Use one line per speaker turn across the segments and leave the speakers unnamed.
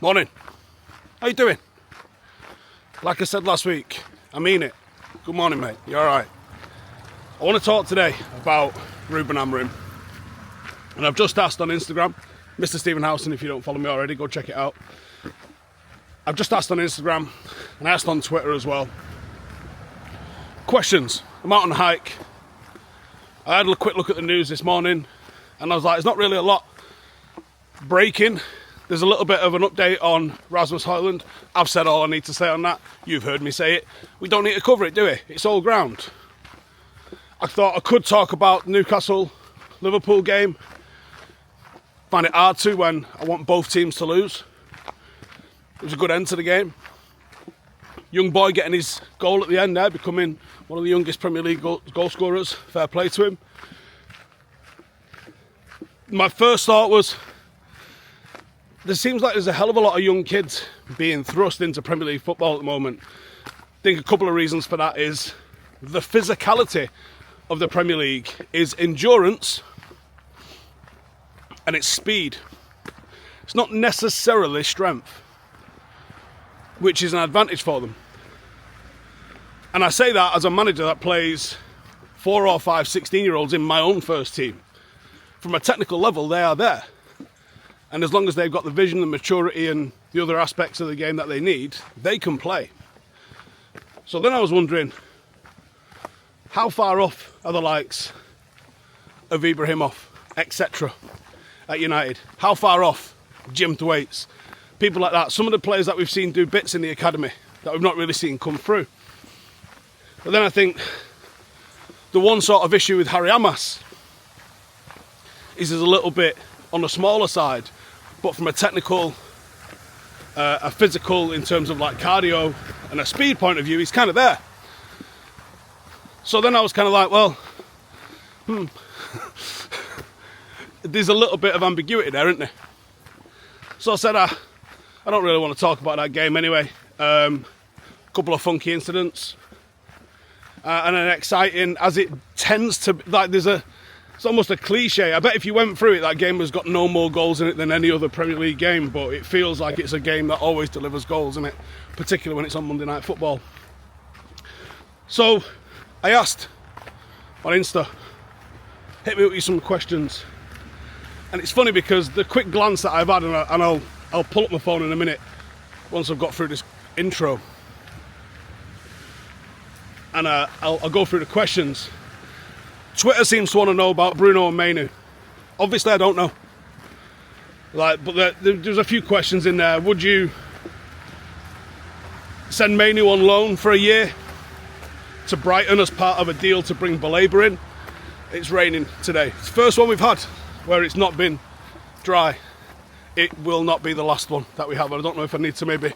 Morning. How you doing? Like I said last week, I mean it. Good morning, mate. You alright? I want to talk today about Ruben Amorim. And I've just asked on Instagram, Mr. Stephen Howson, if you don't follow me already, go check it out. I've just asked on Instagram, and I asked on Twitter as well. Questions. I'm out on a hike. I had a quick look at the news this morning, and I was like, there's not really a lot breaking. There's a little bit of an update on Rasmus Højlund. I've said all I need to say on that. You've heard me say it. We don't need to cover it, do we? It's all ground. I thought I could talk about Newcastle Liverpool game. Find it hard to when I want both teams to lose. It was a good end to the game. Young boy getting his goal at the end there, becoming one of the youngest Premier League goal scorers. Fair play to him. My first thought was, there seems like there's a hell of a lot of young kids being thrust into Premier League football at the moment. I think a couple of reasons for that is the physicality of the Premier League is endurance and it's speed. It's not necessarily strength, which is an advantage for them. And I say that as a manager that plays 4 or 5 16-year-olds in my own first team. From a technical level, they are there. And as long as they've got the vision, the maturity and the other aspects of the game that they need, they can play. So then I was wondering, how far off are the likes of Ibrahimov, etc. at United? How far off Jim Thwaites? People like that. Some of the players that we've seen do bits in the academy that we've not really seen come through. But then I think the one sort of issue with Harry Amas is there's a little bit on the smaller side, but from a technical, a physical in terms of like cardio and a speed point of view, he's kind of there. So then I was kind of like, well, there's a little bit of ambiguity there, isn't there? So I said, I don't really want to talk about that game anyway. Couple of funky incidents. And an exciting, as it tends to, like it's almost a cliche. I bet if you went through it, that game has got no more goals in it than any other Premier League game, but it feels like it's a game that always delivers goals, isn't it? Particularly when it's on Monday Night Football. So I asked on Insta, hit me with some questions. And it's funny because the quick glance that I've had, and I'll pull up my phone in a minute once I've got through this intro. And I'll go through the questions. Twitter seems to want to know about Bruno and Mainoo. Obviously, I don't know. But there's a few questions in there. Would you send Mainoo on loan for a year to Brighton as part of a deal to bring Baleba in? It's raining today. It's the first one we've had where it's not been dry. It will not be the last one that we have. I don't know if I need to maybe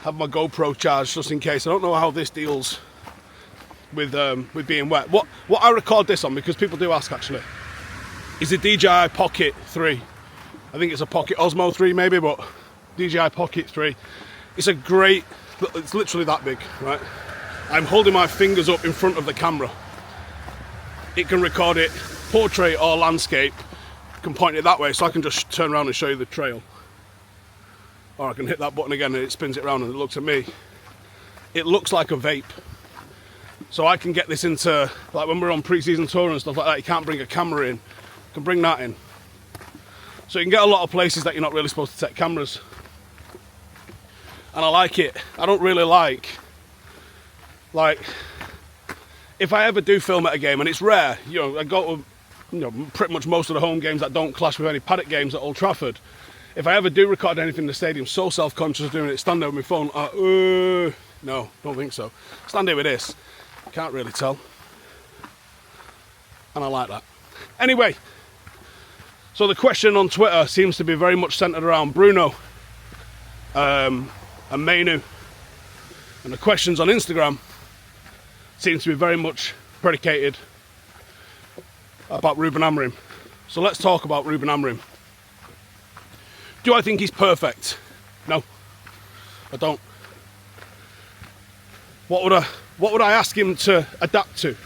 have my GoPro charged just in case. I don't know how this deals with being wet. What I record this on, because people do ask actually, is a DJI Pocket 3. I think it's a Pocket Osmo 3 maybe, but DJI Pocket 3. It's it's literally that big, right? I'm holding my fingers up in front of the camera. It can record it portrait or landscape. I can point it that way, so I can just turn around and show you the trail. Or I can hit that button again and it spins it around and it looks at me. It looks like a vape. So I can get this into, like when we're on pre-season tour and stuff like that, you can't bring a camera in. You can bring that in. So you can get a lot of places that you're not really supposed to take cameras. And I like it. I don't really like, if I ever do film at a game, and it's rare, I go to, pretty much most of the home games that don't clash with any Paddock games at Old Trafford. If I ever do record anything in the stadium, so self-conscious of doing it, stand there with my phone, no, don't think so. Stand here with this. Can't really tell. And I like that. Anyway, so the question on Twitter seems to be very much centred around Bruno and Mainoo. And the questions on Instagram seem to be very much predicated about Ruben Amorim. So let's talk about Ruben Amorim. Do I think he's perfect? No, I don't. What would I ask him to adapt to?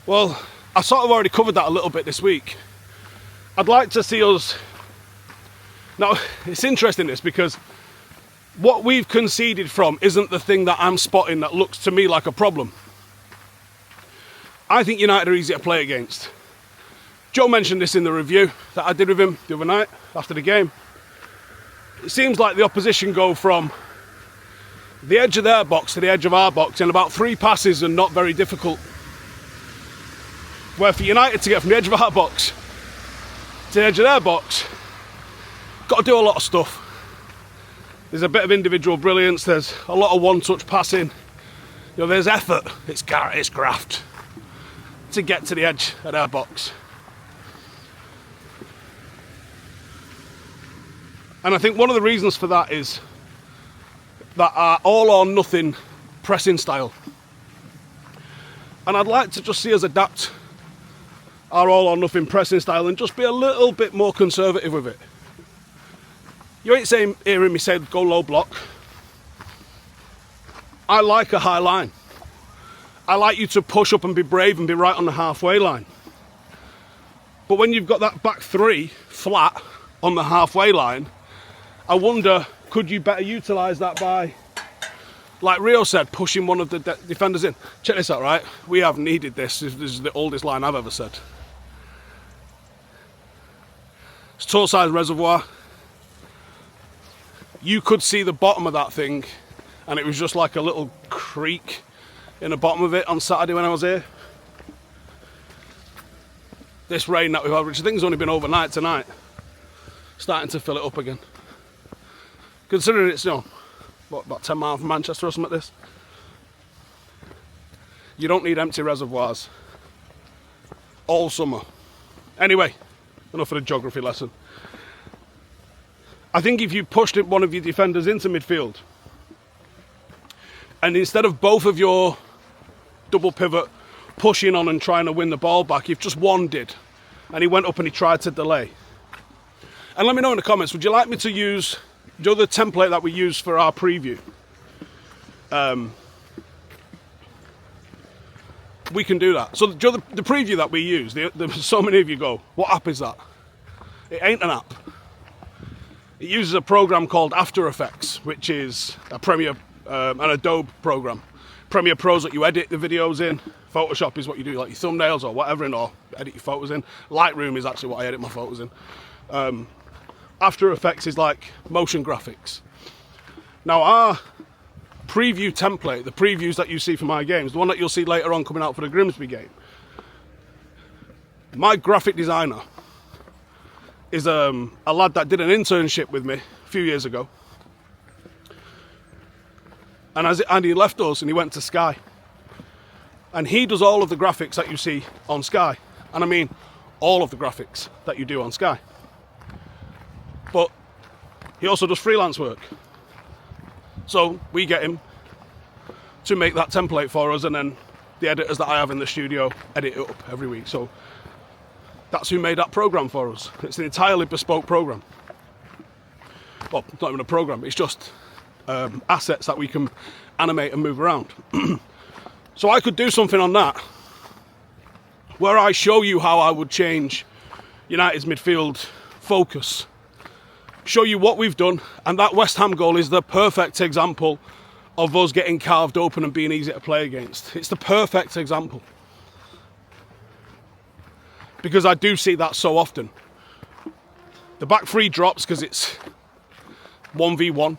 Well, I sort of already covered that a little bit this week. I'd like to see us Now, it's interesting this, because what we've conceded from isn't the thing that I'm spotting that looks to me like a problem. I think United are easy to play against. Joe mentioned this in the review that I did with him the other night after the game. It seems like the opposition go from the edge of their box to the edge of our box in about 3 passes and not very difficult. Where for United to get from the edge of our box to the edge of their box, got to do a lot of stuff. There's a bit of individual brilliance, there's a lot of one-touch passing, there's effort, it's graft to get to the edge of their box. And I think one of the reasons for that is that our all or nothing pressing style. And I'd like to just see us adapt our all or nothing pressing style and just be a little bit more conservative with it. You ain't hearing me say go low block. I like a high line. I like you to push up and be brave and be right on the halfway line. But when you've got that back 3 flat on the halfway line, I wonder, could you better utilise that by, like Rio said, pushing one of the defenders in? Check this out, right? We have needed this. This is the oldest line I've ever said. It's tour-size reservoir. You could see the bottom of that thing, and it was just like a little creek in the bottom of it on Saturday when I was here. This rain that we've had, which I think has only been overnight tonight, starting to fill it up again. Considering it's, about 10 miles from Manchester or something like this. You don't need empty reservoirs all summer. Anyway, enough of the geography lesson. I think if you pushed one of your defenders into midfield, and instead of both of your double pivot pushing on and trying to win the ball back, if just one did, and he went up and he tried to delay. And let me know in the comments, would you like me to use the template that we use for our preview? We can do that. So the preview that we use, so many of you go, what app is that? It ain't an app. It uses a program called After Effects, which is a Premiere, an Adobe program. Premiere Pro is what you edit the videos in. Photoshop is what you do, like your thumbnails or whatever, or edit your photos in. Lightroom is actually what I edit my photos in. After Effects is like motion graphics. Now our preview template, the previews that you see for my games, the one that you'll see later on coming out for the Grimsby game, my graphic designer is a lad that did an internship with me a few years ago. And he left us and he went to Sky. And he does all of the graphics that you see on Sky. And I mean all of the graphics that you do on Sky. But he also does freelance work. So we get him to make that template for us, and then the editors that I have in the studio edit it up every week. So that's who made that program for us. It's an entirely bespoke program. Well, it's not even a program, it's just assets that we can animate and move around. So I could do something on that where I show you how I would change United's midfield focus, show you what we've done, and that West Ham goal is the perfect example of us getting carved open and being easy to play against. It's the perfect example. Because I do see that so often. The back 3 drops because it's 1v1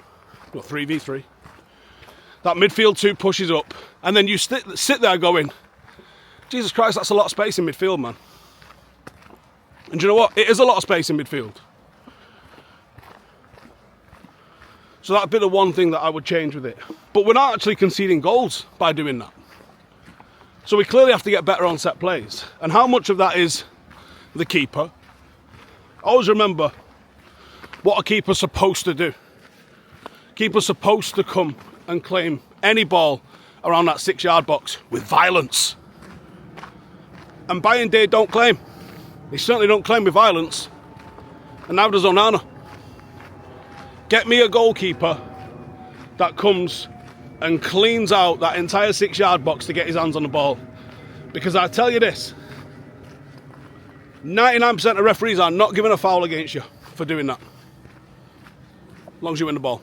or 3v3. That midfield 2 pushes up, and then you sit there going, Jesus Christ, that's a lot of space in midfield, man. And do you know what? It is a lot of space in midfield. So that'd be the one thing that I would change with it. But we're not actually conceding goals by doing that. So we clearly have to get better on set plays. And how much of that is the keeper? Always remember what a keeper's supposed to do. Keeper's supposed to come and claim any ball around that 6-yard box with violence. And Bayern Day don't claim. They certainly don't claim with violence. And neither does Onana. Get me a goalkeeper that comes and cleans out that entire 6-yard box to get his hands on the ball. Because I tell you this, 99% of referees are not giving a foul against you for doing that. as long as you win the ball.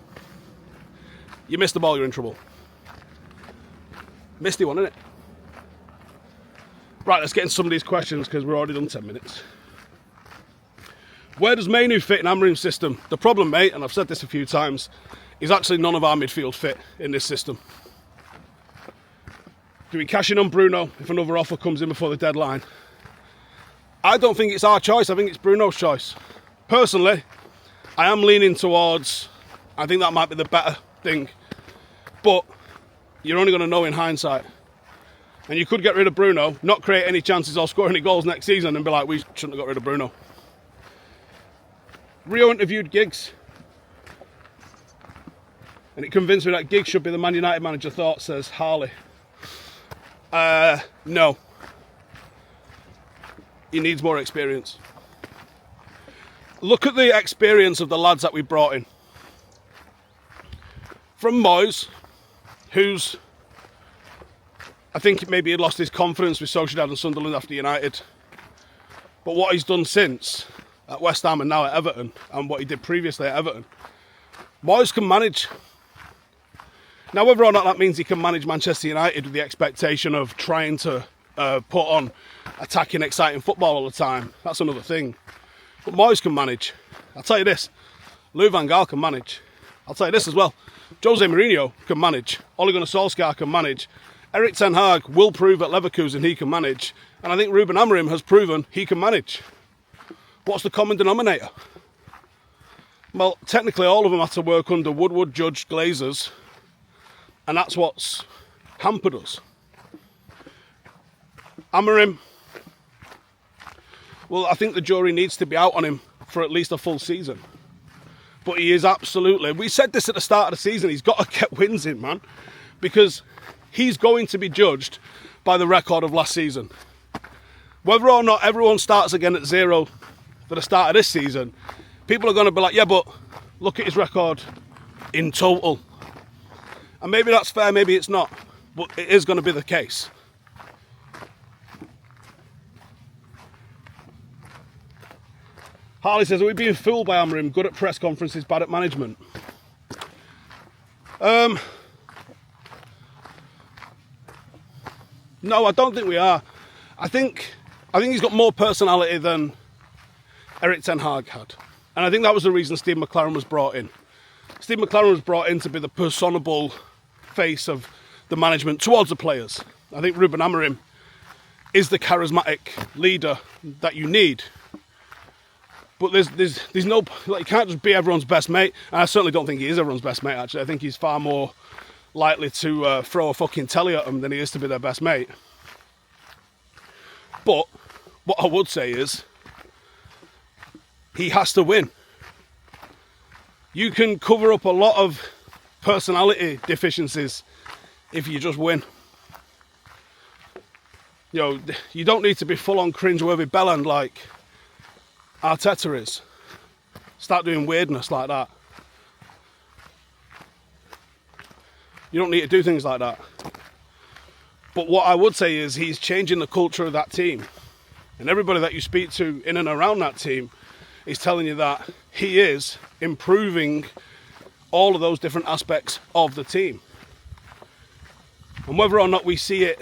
You miss the ball, you're in trouble. Misty one, innit? Right, let's get into some of these questions because we're already done 10 minutes. Where does Mainoo fit in Amorim's system? The problem, mate, and I've said this a few times, is actually none of our midfield fit in this system. Do we cash in on Bruno if another offer comes in before the deadline? I don't think it's our choice, I think it's Bruno's choice. Personally, I am leaning towards, I think that might be the better thing, but you're only going to know in hindsight. And you could get rid of Bruno, not create any chances or score any goals next season and be like, we shouldn't have got rid of Bruno. Rio interviewed Giggs, and it convinced me that Giggs should be the Man United manager. Thought, says Harley. No. He needs more experience. Look at the experience of the lads that we brought in. From Moyes, who's, I think maybe he'd lost his confidence with Sociedad and Sunderland after United. But what he's done since at West Ham and now at Everton, and what he did previously at Everton, Moyes can manage. Now, whether or not that means he can manage Manchester United with the expectation of trying to put on attacking, exciting football all the time, that's another thing. But Moyes can manage. I'll tell you this, Louis van Gaal can manage. I'll tell you this as well, Jose Mourinho can manage. Ole Gunnar Solskjaer can manage. Erik ten Hag will prove at Leverkusen he can manage. And I think Ruben Amorim has proven he can manage. What's the common denominator? Well, technically all of them have to work under Woodward, Judge, Glazers. And that's what's hampered us. Amorim, well, I think the jury needs to be out on him for at least a full season. But he is absolutely, we said this at the start of the season, he's got to get wins in, man. Because he's going to be judged by the record of last season. Whether or not everyone starts again at zero for the start of this season, people are going to be like, yeah, but look at his record in total. And maybe that's fair, maybe it's not. But it is going to be the case. Harley says, are we being fooled by Amorim? Good at press conferences, bad at management. No, I don't think we are. I think he's got more personality than Erik ten Hag had. And I think that was the reason Steve McLaren was brought in. Steve McLaren was brought in to be the personable face of the management towards the players. I think Ruben Amorim is the charismatic leader that you need. But there's no, like, you can't just be everyone's best mate. And I certainly don't think he is everyone's best mate, actually. I think he's far more likely to throw a fucking telly at them than he is to be their best mate. But what I would say is, he has to win. You can cover up a lot of personality deficiencies if you just win. You know, you don't need to be full-on cringe-worthy bellend like Arteta is. Start doing weirdness like that. You don't need to do things like that. But what I would say is he's changing the culture of that team. And everybody that you speak to in and around that team is telling you that he is improving all of those different aspects of the team. And whether or not we see it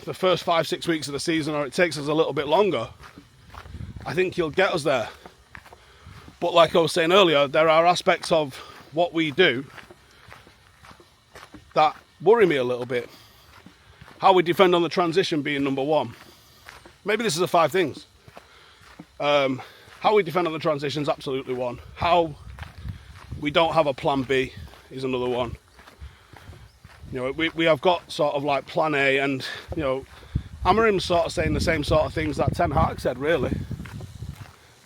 the first 5-6 weeks of the season, or it takes us a little bit longer, I think he'll get us there. But like I was saying earlier, there are aspects of what we do that worry me a little bit. How we defend on the transition being number one. Maybe this is the 5 things. How we defend on the transition is absolutely one. How we don't have a plan B is another one. You know, we have got sort of like plan A, and, you know, Amorim's sort of saying the same sort of things that Ten Hag said, really.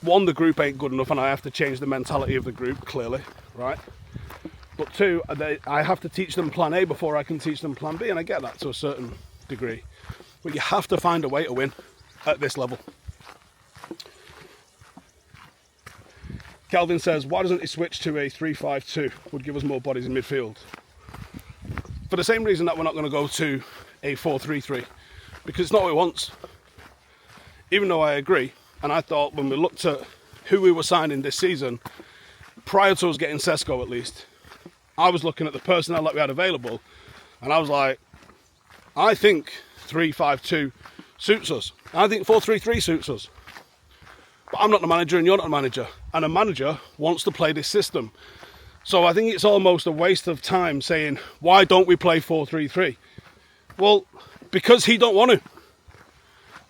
One, the group ain't good enough and I have to change the mentality of the group, clearly, right? But 2, I have to teach them plan A before I can teach them plan B, and I get that to a certain degree. But you have to find a way to win at this level. Kelvin says, why doesn't he switch to a 3-5-2? Would give us more bodies in midfield. For the same reason that we're not going to go to a 4-3-3. Because it's not what he wants. Even though I agree, and I thought when we looked at who we were signing this season, prior to us getting Sesko at least, I was looking at the personnel that we had available, and I was like, I think 3-5-2 suits us. I think 4-3-3 suits us. But I'm not the manager and you're not the manager. And a manager wants to play this system. So I think it's almost a waste of time saying, why don't we play 4-3-3? Well, because he don't want to.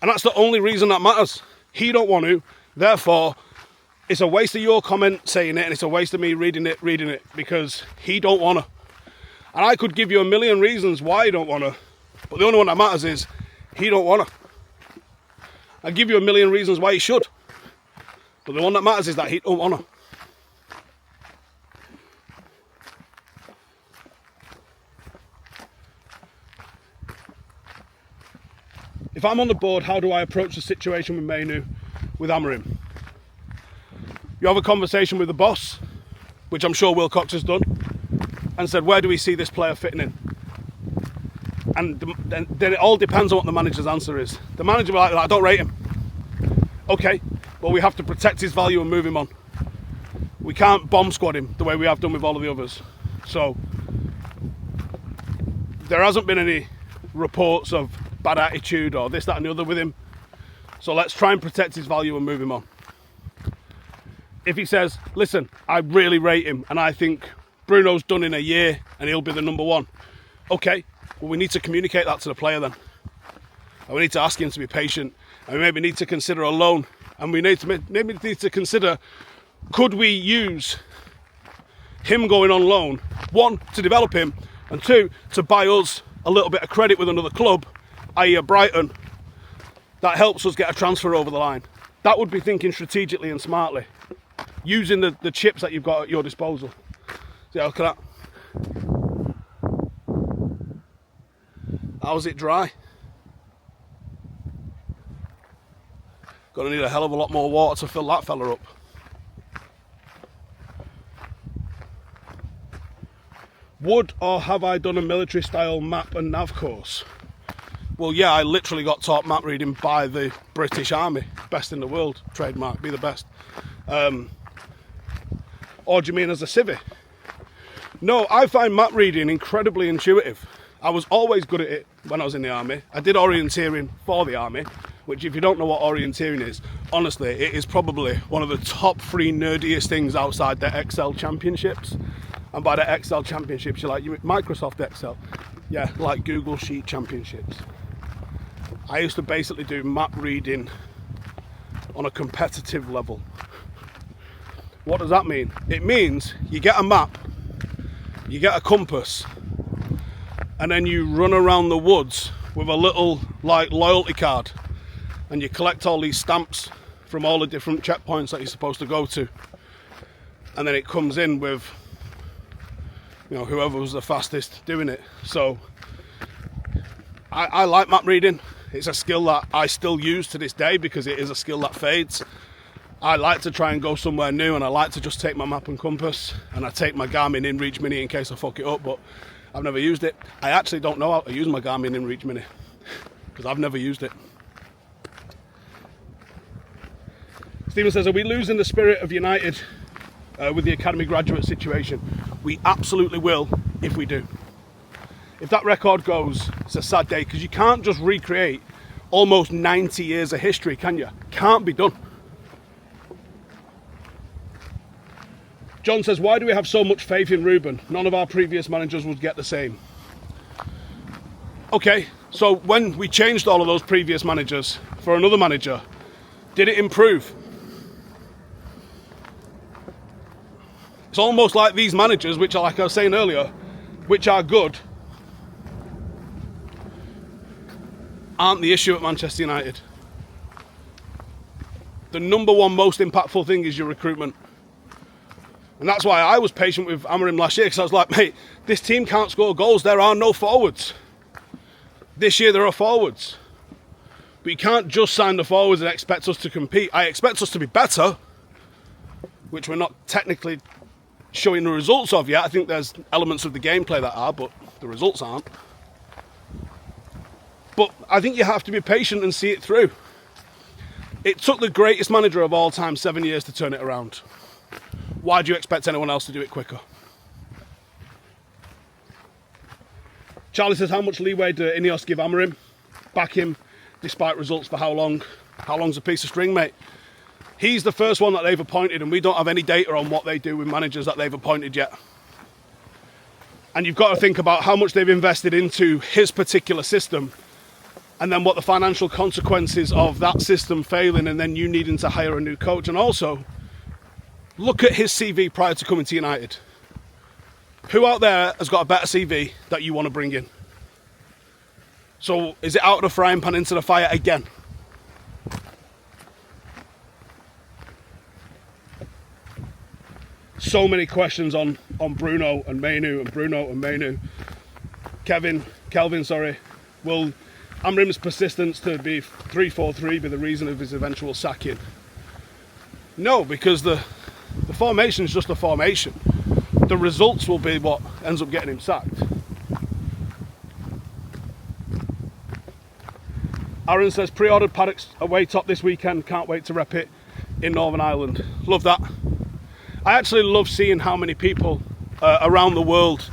And that's the only reason that matters. He don't want to. Therefore, it's a waste of your comment saying it, and it's a waste of me reading it, because he don't want to. And I could give you a million reasons why he don't want to, but the only one that matters is he don't want to. I give you a million reasons why he should, but the one that matters is that he don't want to. If I'm on the board, how do I approach the situation with Mainoo, with Amorim? You have a conversation with the boss, which I'm sure Wilcox has done, and said, where do we see this player fitting in? And then it all depends on what the manager's answer is. The manager will be like, I don't rate him. Okay, well, we have to protect his value and move him on. We can't bomb squad him the way we have done with all of the others. So there hasn't been any reports of bad attitude or this, that and the other with him. So let's try and protect his value and move him on. If he says, listen, I really rate him and I think Bruno's done in a year and he'll be the number one. Okay, well, we need to communicate that to the player then. And we need to ask him to be patient, and we maybe need to consider a loan, and we need to consider, could we use him going on loan, one, to develop him, and two, to buy us a little bit of credit with another club, i.e. a Brighton, that helps us get a transfer over the line. That would be thinking strategically and smartly, using the chips that you've got at your disposal. See, look at that. How's it dry? Gonna need a hell of a lot more water to fill that fella up. Would or have I done a military style map and nav course? Well, yeah, I literally got taught map reading by the British Army. Best in the world, trademark, be the best. Or do you mean as a civvy? No, I find map reading incredibly intuitive. I was always good at it when I was in the army. I did orienteering for the army, which, if you don't know what orienteering is, honestly, it is probably one of the top 3 nerdiest things outside the Excel championships. And by the Excel championships, you're like Microsoft Excel. Yeah, like Google Sheet championships. I used to basically do map reading on a competitive level. What does that mean? It means you get a map, you get a compass, and then you run around the woods with a little like loyalty card, and you collect all these stamps from all the different checkpoints that you're supposed to go to, and then it comes in with, you know, whoever was the fastest doing it. So I like map reading. It's a skill that I still use to this day because it is a skill that fades. I like to try and go somewhere new, and I like to just take my map and compass, and I take my Garmin InReach Mini in case I fuck it up, but I've never used it. I actually don't know how to use my Garmin InReach Mini because I've never used it. Stephen says, are we losing the spirit of United with the academy graduate situation? We absolutely will if we do. If that record goes, it's a sad day, because you can't just recreate almost 90 years of history, can you? Can't be done. John says, why do we have so much faith in Ruben? None of our previous managers would get the same. Okay, so when we changed all of those previous managers for another manager, did it improve? It's almost like these managers, which are, like I was saying earlier, which are good, aren't the issue at Manchester United. The number one most impactful thing is your recruitment. And that's why I was patient with Amorim last year, because I was like, mate, this team can't score goals. There are no forwards. This year there are forwards. But you can't just sign the forwards and expect us to compete. I expect us to be better, which we're not technically showing the results of yet. I think there's elements of the gameplay that are, but the results aren't. But I think you have to be patient and see it through. It took the greatest manager of all time 7 years to turn it around. Why do you expect anyone else to do it quicker? Charlie says, how much leeway do Ineos give Amorim? Back him despite results for how long? How long's a piece of string, mate? He's the first one that they've appointed, and we don't have any data on what they do with managers that they've appointed yet. And you've got to think about how much they've invested into his particular system, and then what the financial consequences of that system failing, and then you needing to hire a new coach. And also, look at his CV prior to coming to United. Who out there has got a better CV that you want to bring in? So is it out of the frying pan into the fire again? So many questions on Bruno and Mainoo. Kelvin, sorry. Will Amorim's persistence to be 3-4-3 be the reason of his eventual sacking? No, because the formation is just a formation. The results will be what ends up getting him sacked. Aaron says, pre-ordered Paddock's away top this weekend. Can't wait to rep it in Northern Ireland. Love that. I actually love seeing how many people around the world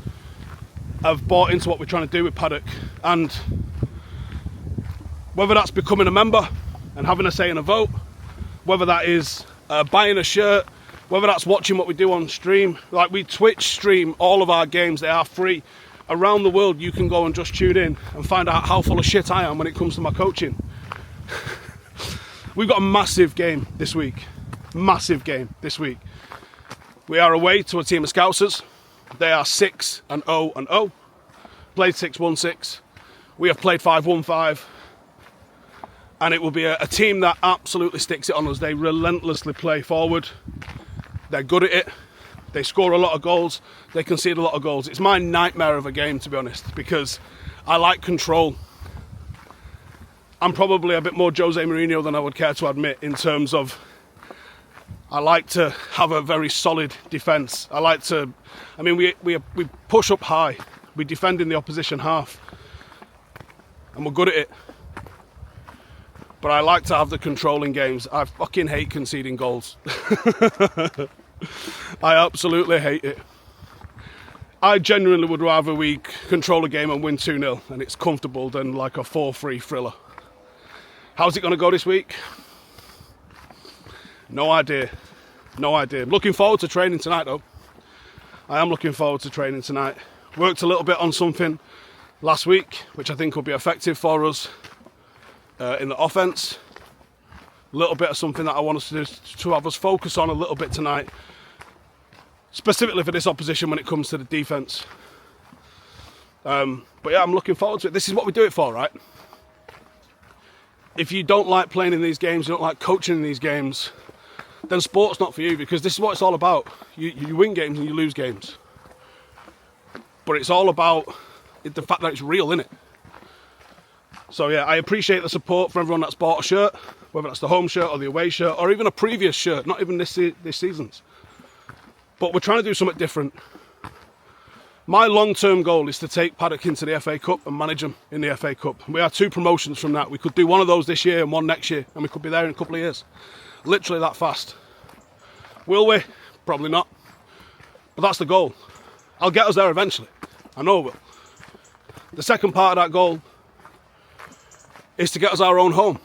have bought into what we're trying to do with Paddock. And whether that's becoming a member and having a say in a vote, whether that is buying a shirt, whether that's watching what we do on stream. Like, we Twitch stream all of our games. They are free. Around the world, you can go and just tune in and find out how full of shit I am when it comes to my coaching. We've got a massive game this week. We are away to a team of Scousers. They are 6-0-0. Played 6-1-6. We have played 5-1-5. And it will be a team that absolutely sticks it on us. They relentlessly play forward. They're good at it. They score a lot of goals. They concede a lot of goals. It's my nightmare of a game, to be honest, because I like control. I'm probably a bit more Jose Mourinho than I would care to admit, in terms of I like to have a very solid defence. We push up high. We defend in the opposition half. And we're good at it. But I like to have the control in games. I fucking hate conceding goals. I absolutely hate it. I genuinely would rather we control a game and win 2-0 and it's comfortable than like a 4-3 thriller. How's it going to go this week? No idea. Looking forward to training tonight though. I am looking forward to training tonight. Worked a little bit on something last week, which I think will be effective for us in the offence. A little bit of something that I want us to have us focus on a little bit tonight, specifically for this opposition when it comes to the defence. But yeah, I'm looking forward to it. This is what we do it for, right? If you don't like playing in these games, you don't like coaching in these games, then sport's not for you, because this is what it's all about. You win games and you lose games. But it's all about the fact that it's real, innit? So yeah, I appreciate the support from everyone that's bought a shirt, whether that's the home shirt or the away shirt, or even a previous shirt, not even this season's. But we're trying to do something different. My long-term goal is to take Paddock into the FA Cup and manage them in the FA Cup. We are 2 promotions from that. We could do one of those this year and one next year, and we could be there in a couple of years. Literally that fast. Will we? Probably not. But that's the goal. I'll get us there eventually. I know I will. The second part of that goal is to get us our own home.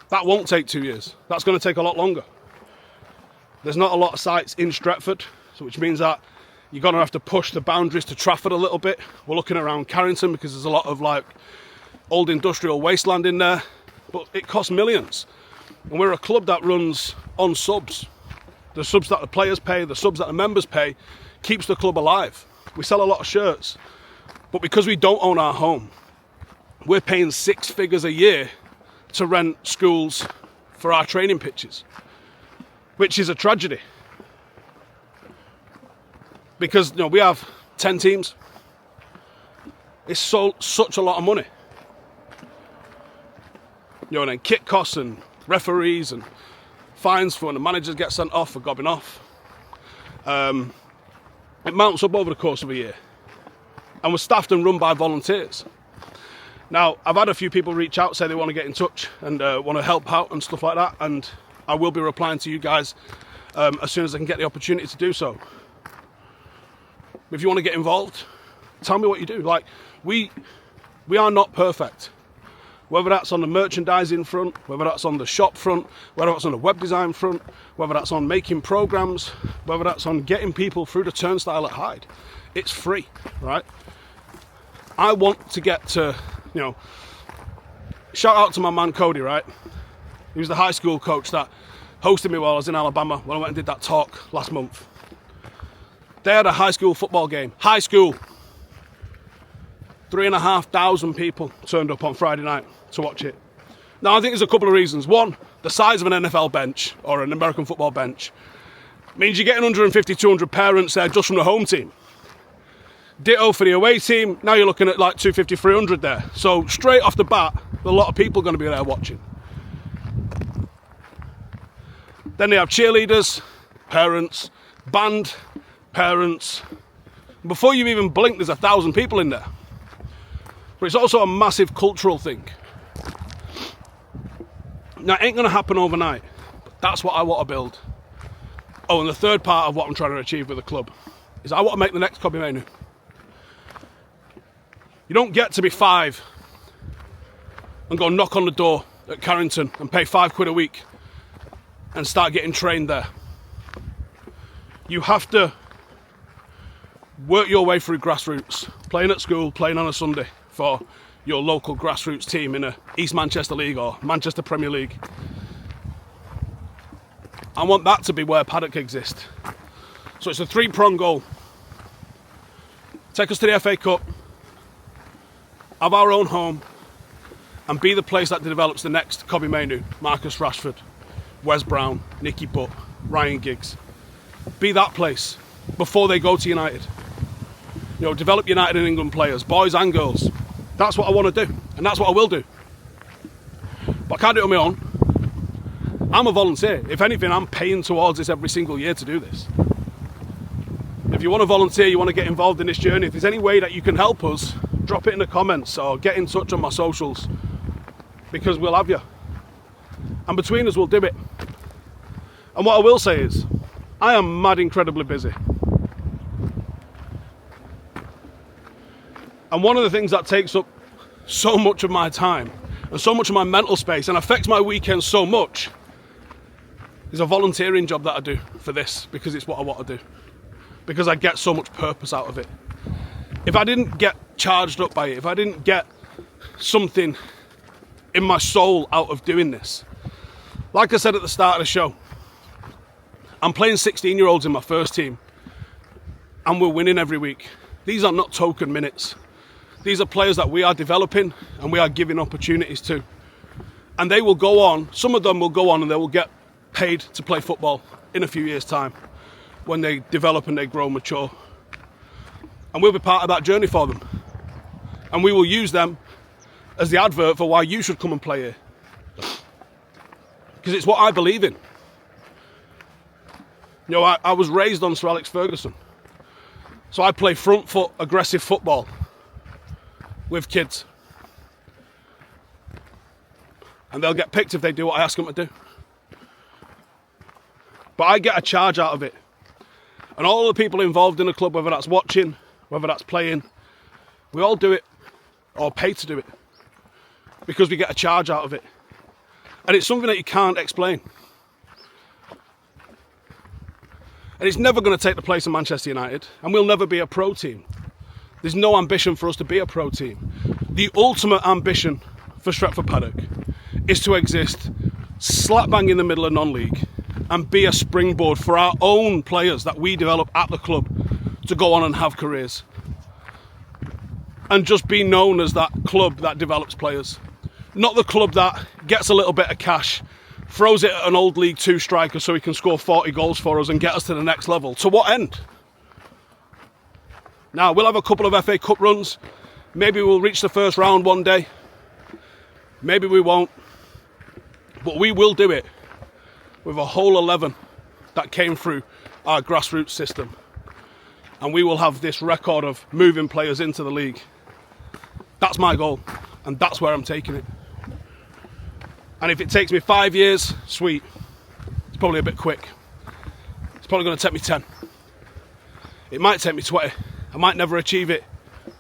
That won't take 2 years. That's going to take a lot longer. There's not a lot of sites in Stretford, so which means that you're going to have to push the boundaries to Trafford a little bit. We're looking around Carrington because there's a lot of like old industrial wasteland in there, but it costs millions. And we're a club that runs on subs. The subs that the players pay, the subs that the members pay, keeps the club alive. We sell a lot of shirts, but because we don't own our home, we're paying 6 figures a year to rent schools for our training pitches, which is a tragedy. Because we have 10 teams. It's such a lot of money. And then kit costs and referees and fines for when the managers get sent off for gobbing off. It mounts up over the course of a year. And we're staffed and run by volunteers. Now, I've had a few people reach out, say they want to get in touch and want to help out and stuff like that. And I will be replying to you guys as soon as I can get the opportunity to do so. If you want to get involved, tell me what you do. Like, we are not perfect. Whether that's on the merchandising front, whether that's on the shop front, whether that's on the web design front, whether that's on making programs, whether that's on getting people through the turnstile at Hyde. It's free, right? I want to get to, you know, shout out to my man Cody, right? He was the high school coach that hosted me while I was in Alabama when I went and did that talk last month. They had a high school football game. High school. 3,500 people turned up on Friday night to watch it. Now, I think there's a couple of reasons. One, the size of an NFL bench or an American football bench means you're getting 150, 200 parents there just from the home team. Ditto for the away team. Now you're looking at like 250, 300 there. So straight off the bat, a lot of people are going to be there watching. Then they have cheerleaders, parents, band, parents. Before you even blink, there's 1,000 people in there. But it's also a massive cultural thing. Now, it ain't going to happen overnight, but that's what I want to build. Oh, and the third part of what I'm trying to achieve with the club is I want to make the next Kobbie Mainoo. You don't get to be 5 and go knock on the door at Carrington and pay £5 a week and start getting trained there. You have to work your way through grassroots, playing at school, playing on a Sunday for your local grassroots team in a East Manchester League or Manchester Premier League. I want that to be where Paddock exists. So it's a 3-pronged goal. Take us to the FA Cup, have our own home, and be the place that develops the next Kobbie Mainoo, Marcus Rashford, Wes Brown, Nicky Butt, Ryan Giggs. Be that place before they go to United. You know, develop United and England players, boys and girls. That's what I want to do, and that's what I will do. But I can't do it on my own. I'm a volunteer. If anything, I'm paying towards this every single year to do this. If you want to volunteer, you want to get involved in this journey, if there's any way that you can help us, drop it in the comments or get in touch on my socials, because we'll have you. And between us, we'll do it. And what I will say is, I am mad incredibly busy. And one of the things that takes up so much of my time and so much of my mental space and affects my weekends so much is a volunteering job that I do for this, because it's what I want to do. Because I get so much purpose out of it. If I didn't get charged up by it, if I didn't get something in my soul out of doing this, like I said at the start of the show, I'm playing 16-year-olds in my first team and we're winning every week. These are not token minutes. These are players that we are developing and we are giving opportunities to. And they will go on, some of them will go on and they will get paid to play football in a few years' time when they develop and they grow mature. And we'll be part of that journey for them. And we will use them as the advert for why you should come and play here. Because it's what I believe in. You know, I was raised on Sir Alex Ferguson. So I play front foot aggressive football with kids. And they'll get picked if they do what I ask them to do. But I get a charge out of it. And all the people involved in the club, whether that's watching, whether that's playing, we all do it, or pay to do it, because we get a charge out of it. And it's something that you can't explain. And it's never going to take the place of Manchester United, and we'll never be a pro team. There's no ambition for us to be a pro team. The ultimate ambition for Stretford Paddock is to exist slap bang in the middle of non-league and be a springboard for our own players that we develop at the club to go on and have careers. And just be known as that club that develops players. Not the club that gets a little bit of cash, throws it at an old League 2 striker so he can score 40 goals for us and get us to the next level. To what end? Now, we'll have a couple of FA Cup runs. Maybe we'll reach the first round one day. Maybe we won't. But we will do it with a whole 11 that came through our grassroots system. And we will have this record of moving players into the league. That's my goal. And that's where I'm taking it. And if it takes me 5 years, sweet. It's probably a bit quick. probably going to take me 10. It might take me 20. I might never achieve it,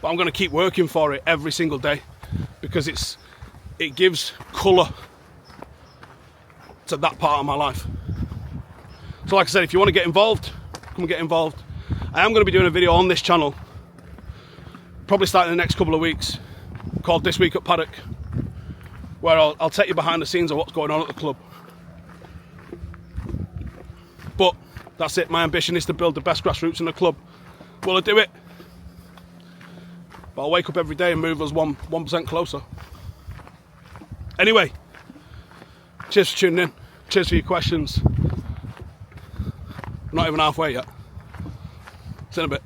but I'm going to keep working for it every single day because it gives colour to that part of my life. So like I said, if you want to get involved, come get involved. I am going to be doing a video on this channel, probably starting in the next couple of weeks, called This Week at Paddock, where I'll take you behind the scenes of what's going on at the club. But that's it. My ambition is to build the best grassroots in the club. Will I do it? But I'll wake up every day and move us 1% closer. Anyway, cheers for tuning in. Cheers for your questions. Not even halfway yet. See you in a bit.